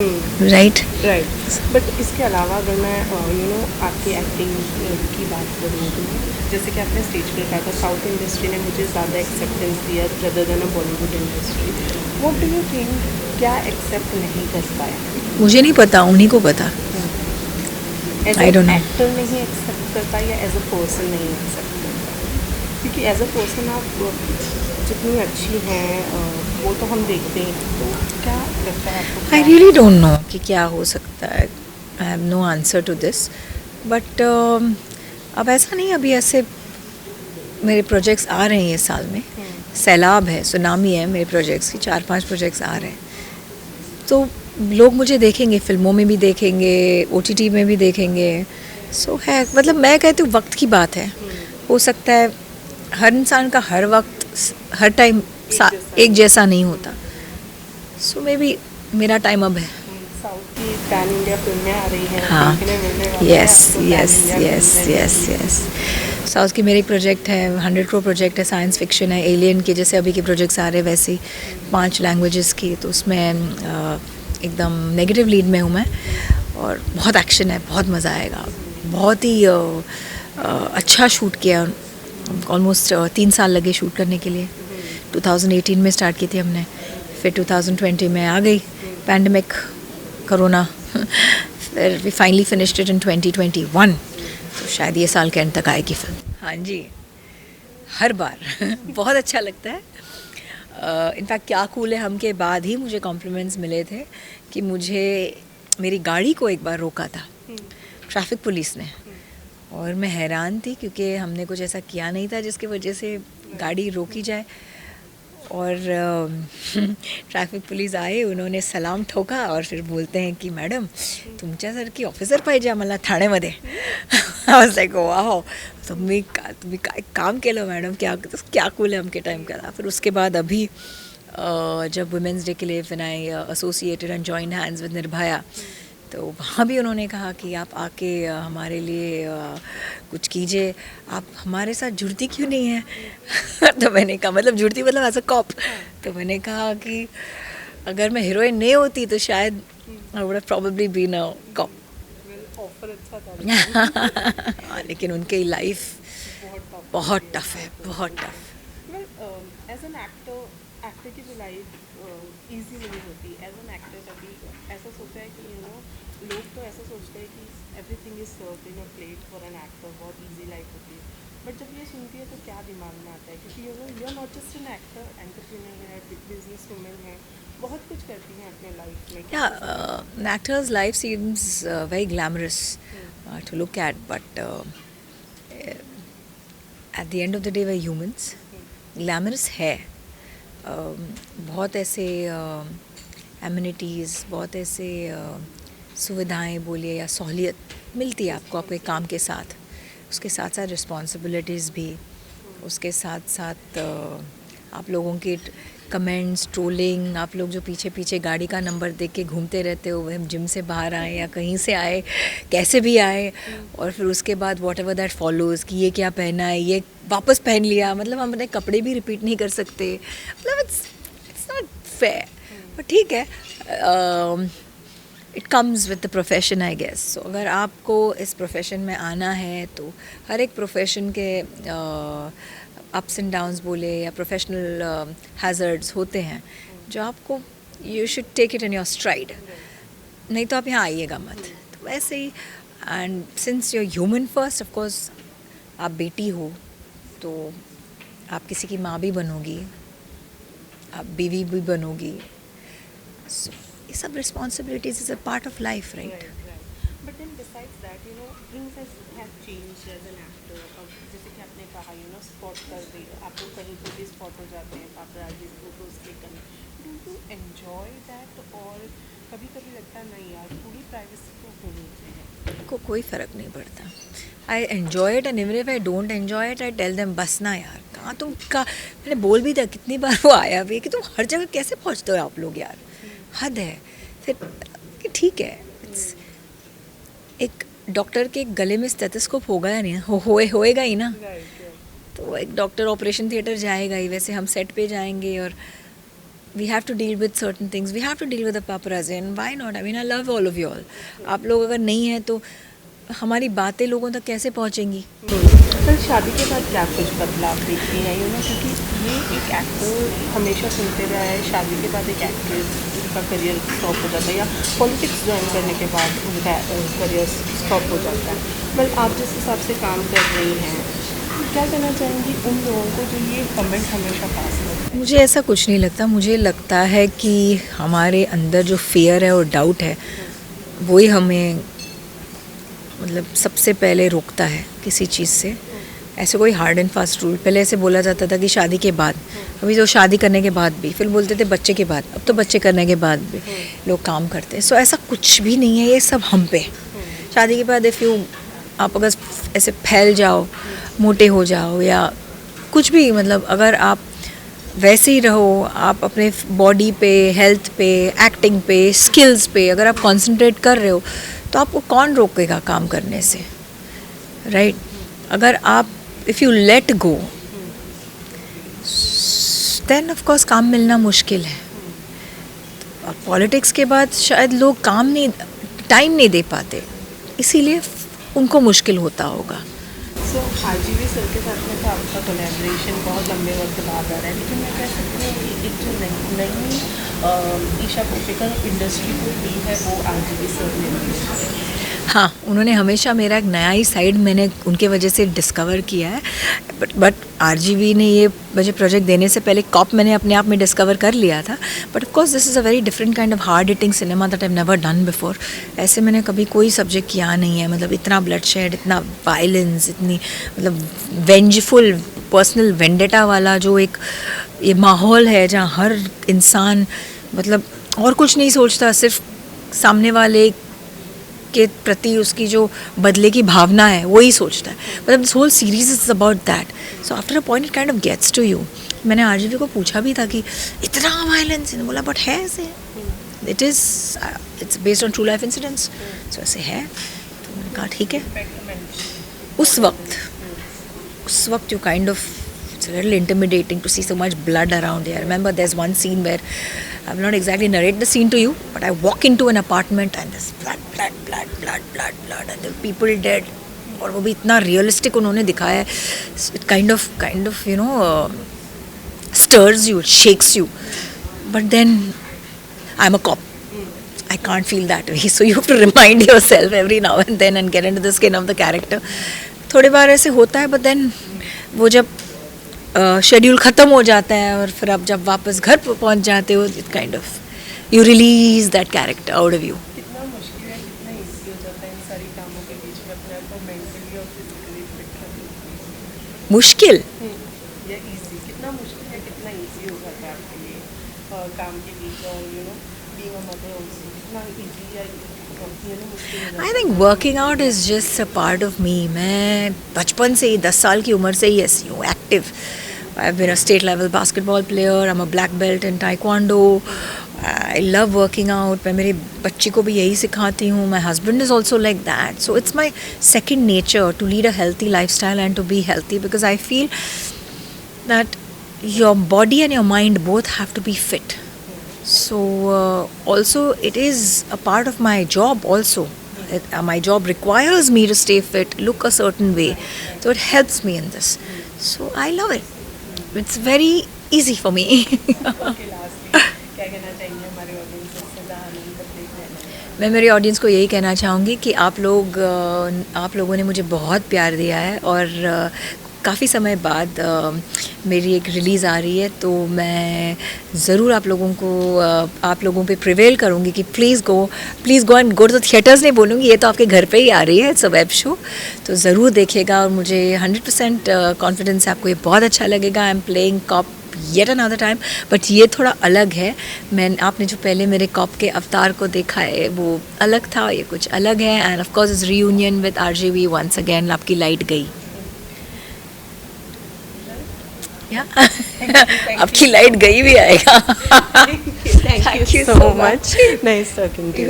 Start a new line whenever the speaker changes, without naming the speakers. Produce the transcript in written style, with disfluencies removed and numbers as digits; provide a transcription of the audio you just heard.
Right.
But इसके अलावा अगर मैं आपकी एक्टिंग की बात करूँ तो जैसे कि आपने स्टेज पे कहा था साउथ इंडस्ट्री ने मुझे ज़्यादा एक्सेप्टेंस दिया rather than a Bollywood industry. What do you think, क्या एक्सेप्ट नहीं कर पाया?
मुझे नहीं पता, उन्हीं को पता।
As
I
and
don't know.
Actor नहीं एक्सेप्ट कर पाया या एज अ पर्सन नहीं एक्सेप्ट कर पाया? क्योंकि एज अ पर्सन आप जितनी अच्छी हैं वो तो हम देखते हैं, तो क्या लगता है आपको
आई
क्या?
रियली डोंट नो कि क्या हो सकता है। I have no answer to this. But अब ऐसा नहीं, अभी ऐसे मेरे प्रोजेक्ट्स आ रहे हैं इस साल में। सैलाब है, सुनामी है, मेरे प्रोजेक्ट्स की 4-5 प्रोजेक्ट्स आ रहे हैं। तो लोग मुझे देखेंगे, फिल्मों में भी देखेंगे, ओटीटी में भी देखेंगे। सो है, मतलब मैं कहती हूँ वक्त की बात है। हो सकता है हर इंसान का हर वक्त हर टाइम एक जैसा नहीं होता। सो मे बी मेरा टाइम अब है।
साउथ की पैन इंडिया फिल्में आ रही हैं,
हाँ,
देखने मिलने वाला है
यस
आपको पैन
यस
इंडिया
यस
फिल्में
यस
भी।
यस। साउथ की मेरी प्रोजेक्ट है, 100 करोड़ प्रोजेक्ट है, साइंस फिक्शन है, एलियन के जैसे अभी के प्रोजेक्ट्स आ रहे हैं वैसे ही 5 लैंग्वेजेस की। तो उसमें एकदम नेगेटिव लीड में हूँ मैं। और बहुत एक्शन है, बहुत मज़ा आएगा। बहुत ही अच्छा शूट किया। ऑलमोस्ट 3 साल लगे शूट करने के लिए। 2018 में स्टार्ट की थी हमने, फिर 2020 में आ गई पैंडमिक, कोरोना। फिर we finally finished it in 2021। तो शायद ये साल के एंड तक आएगी फिल्म। हाँ जी, हर बार बहुत अच्छा लगता है। इनफैक्ट क्या कूल है, हम के बाद ही मुझे कॉम्प्लीमेंट्स मिले थे कि मुझे मेरी गाड़ी को एक बार रोका था ट्रैफिक पुलिस ने। और मैं हैरान थी क्योंकि हमने कुछ ऐसा किया नहीं था जिसकी वजह से गाड़ी रोकी जाए। और ट्रैफिक पुलिस आए, उन्होंने सलाम ठोका और फिर बोलते हैं की मॅडम तुमच्यासारखी ऑफिसर पाहिजे आम्हाला ठाण्यामध्ये. आई वाज लाइक वाओ, तुम्ही काय काम केलं मॅडम, क्या कूल है हमके टाइम का था. फिर उसके बाद अभी जब वुमेंस डे के लिए when I associated and join hands with Nirbhaya, तो वहाँ भी उन्होंने कहा कि आप आके हमारे लिए कुछ कीजिए, आप हमारे साथ जुड़ती क्यों नहीं है. तो मैंने कहा, मतलब जुड़ती मतलब एज अ कॉप. तो मैंने कहा कि अगर मैं हीरोइन नहीं होती तो शायद I would have probably been a cop.
Offer अच्छा था
लेकिन उनकी लाइफ बहुत टफ है, बहुत टफ.
एज एन एक्टर की जो लाइफ इजी नहीं होती। एज एन एक्टर कभी ऐसा सोचा है कि लोग तो ऐसा सोचते हैं कि everything is served in a plate for an actor, बहुत इजी लाइफ होती है। बट जब ये सुनती है तो क्या दिमाग में आता है, क्योंकि you are not just an actor, entrepreneur है, बिजनेस वुमेन है, बहुत कुछ करती हैं अपने लाइफ में।
Yeah, an actor's life seems very glamorous to look at, but at the end of the day we're humans. Glamorous है. बहुत ऐसे एमिनिटीज़, बहुत ऐसे सुविधाएं बोलिए या सहूलियत मिलती है आपको आपके काम के साथ. उसके साथ साथ रिस्पॉन्सिबिलिटीज़ भी, उसके साथ साथ आप लोगों के कमेंट्स, ट्रोलिंग, आप लोग जो पीछे पीछे गाड़ी का नंबर देख के घूमते रहते हो, हम जिम से बाहर आए या कहीं से आए, कैसे भी आए, और फिर उसके बाद वॉट एवर दैट फॉलोज़ कि ये क्या पहना है, ये वापस पहन लिया, मतलब हम अपने कपड़े भी रिपीट नहीं कर सकते. मतलब इट्स नॉट फेयर. बट ठीक है, it comes with the profession I guess. So अगर आपको इस प्रोफेशन में आना है तो हर एक प्रोफेशन के अप्स एंड डाउन्स बोले या प्रोफेशनल हैज़र्ड्स होते हैं जो आपको, you should take it in your stride. नहीं तो आप यहाँ आइएगा मत. तो वैसे ही, and since you are human first, of course आप बेटी हो तो आप किसी की माँ भी बनोगी, आप बीवी भी बनोगी. So, ये सब responsibilities is a part of life, right.
But then besides that things have changed as an actor. अब जैसे कि आपने कहा स्पॉट कर दी, आप लोग कहीं पर भी स्पॉट हो जाते हैं, पापराजी फोटोज क्लिक करने. डू यू एन्जॉय दैट, और कभी कभी लगता है नहीं यार, थोड़ी प्राइवेसी तो होनी चाहिए?
को कोई फ़र्क नहीं पड़ता. I enjoy it, and even if I don't enjoy it I tell them बस ना यार, कहाँ तुम का, मैंने बोल भी था कितनी बार वो आया भी कि तुम हर जगह कैसे पहुँचते हो आप लोग यार, हद है. फिर कि ठीक है, एक डॉक्टर के गले में स्टेथोस्कोप होगा या नहीं, होएगा ही ना. तो एक डॉक्टर ऑपरेशन थिएटर जाएगा ही, वैसे हम सेट पे जाएंगे और we have to deal with certain things. We have to deal with the paparazzi, and why not? I mean, I love all of you all. आप लोग अगर नहीं हैं तो हमारी बातें लोगों तक कैसे पहुंचेंगी?
सर शादी के बाद क्या कुछ बदलाव देखती हैं क्योंकि ये एक एक्टर हमेशा सुनते रहा है शादी के बाद एक एक्ट्रेस का करियर स्टॉप हो जाता है या पॉलिटिक्स ज्वाइन करने के बाद उनका करियर स्टॉप हो जाता है। बट आप जिस हिसाब से काम कर रही हैं क्या कहना चाहेंगी उन लोगों को जो ये कमेंट हमेशा पास करते हैं?
मुझे ऐसा कुछ नहीं लगता। मुझे लगता है कि हमारे अंदर जो फियर है और डाउट है वही हमें मतलब सबसे पहले रोकता है किसी चीज़ से। ऐसे कोई हार्ड एंड फास्ट रूल पहले ऐसे बोला जाता था कि शादी के बाद, अभी तो शादी करने के बाद भी, फिर बोलते थे बच्चे के बाद, अब तो बच्चे करने के बाद भी लोग काम करते हैं। सो ऐसा कुछ भी नहीं है, ये सब हम पे। शादी के बाद आप अगर ऐसे फैल जाओ, मोटे हो जाओ या कुछ भी, मतलब अगर आप वैसे ही रहो, आप अपने बॉडी पे, हेल्थ पे, एक्टिंग पे, स्किल्स पे अगर आप कंसंट्रेट कर रहे हो तो आपको कौन रोकेगा काम करने से, राइट? अगर आप if you let go then of course काम मिलना मुश्किल है। और पॉलिटिक्स के बाद शायद लोग टाइम नहीं दे पाते, इसीलिए उनको मुश्किल होता होगा।
सो आरजीवी सर के साथ में तो आपका कोलैबोरेशन बहुत लंबे वक्त बाद आ रहा है, लेकिन मैं कह सकती हूँ कि एक जो नई ईशा कोप्पिकर इंडस्ट्री को दी है वो आरजीवी सर ने दी है।
हाँ, उन्होंने हमेशा मेरा एक नया ही साइड मैंने उनके वजह से डिस्कवर किया है। बट आरजीवी ने ये मुझे प्रोजेक्ट देने से पहले कॉप मैंने अपने आप में डिस्कवर कर लिया था। But of course this is a very different kind of hard hitting cinema that I have never done before. ऐसे मैंने कभी कोई सब्जेक्ट किया नहीं है, मतलब इतना ब्लडशेड, इतना वायलेंस, इतनी मतलब वेंजफुल, पर्सनल वेंडेटा वाला जो एक ये माहौल है जहाँ हर इंसान मतलब और कुछ नहीं सोचता, सिर्फ सामने वाले के प्रति उसकी जो बदले की भावना है वही सोचता है। मतलब this whole series is about that. So after a point it kind of gets to you. मैंने आरजीवी को पूछा भी था कि इतना वायलेंस, बोला बट है ऐसे, it's based on true life incidents, so ऐसे है। तो मैंने कहा ठीक है। उस वक्त you kind of it's a little intimidating to see so much blood around here. I remember there's one scene where I will not exactly narrate the scene to you, but I walk into an apartment and there's blood and there are people dead. और वो भी इतना realistic उन्होंने दिखाया है. It kind of you know stirs you, it shakes you. But then I'm a cop. I can't feel that way. So you have to remind yourself every now and then and get into the skin of the character. थोड़ी बार ऐसे होता है, but then वो जब schedule ख़त्म हो जाता है और फिर आप जब वापस घर पहुंच जाते हो, it kind of you release that character out of you.
कितना मुश्किल है, कितना इजी हो जाता है इन सारी कामों के बीच में अपने आप को मेंटली और फिजिकली फिट करना?
मुश्किल
या इजी? कितना मुश्किल है, कितना इजी हो जाता है आपके लिए काम के बीच और बीइंग अ मदर आल्सो? कितना इजी या मुश्किल?
I think working out is just a part of me. मैं बचपन से ही 10 साल की उम्र से ही ऐसी हूँ, active. I've been a state level basketball player. I'm a black belt in taekwondo. I love working out. मैं मेरी बच्ची को भी यही सिखाती हूँ. My husband is also like that. So it's my second nature to lead a healthy lifestyle and to be healthy, because I feel that your body and your mind both have to be fit. So also it is a part of my job also. My job requires me to stay fit, look a certain way. So it helps me in this. So I love it. It's very easy for me. मैं मेरी audience को यही कहना चाहूँगी कि आप लोगों ने मुझे बहुत प्यार दिया है और काफ़ी समय बाद मेरी एक रिलीज़ आ रही है, तो मैं ज़रूर आप लोगों पे प्रिवेल करूँगी कि please go and go to the theatres नहीं बोलूँगी, ये तो आपके घर पे ही आ रही है, इट्स अ वेब शो, तो ज़रूर देखिएगा। और मुझे 100% कॉन्फिडेंस है आपको ये बहुत अच्छा लगेगा। I am playing cop yet another time, but ये थोड़ा अलग है। आपने जो पहले मेरे कॉप के अवतार को देखा है वो अलग था, ये कुछ अलग है। And of course is reunion with RGV once again. आपकी लाइट गई, आपकी लाइट गई भी आएगा।
Thank you so much. Nice talking to you.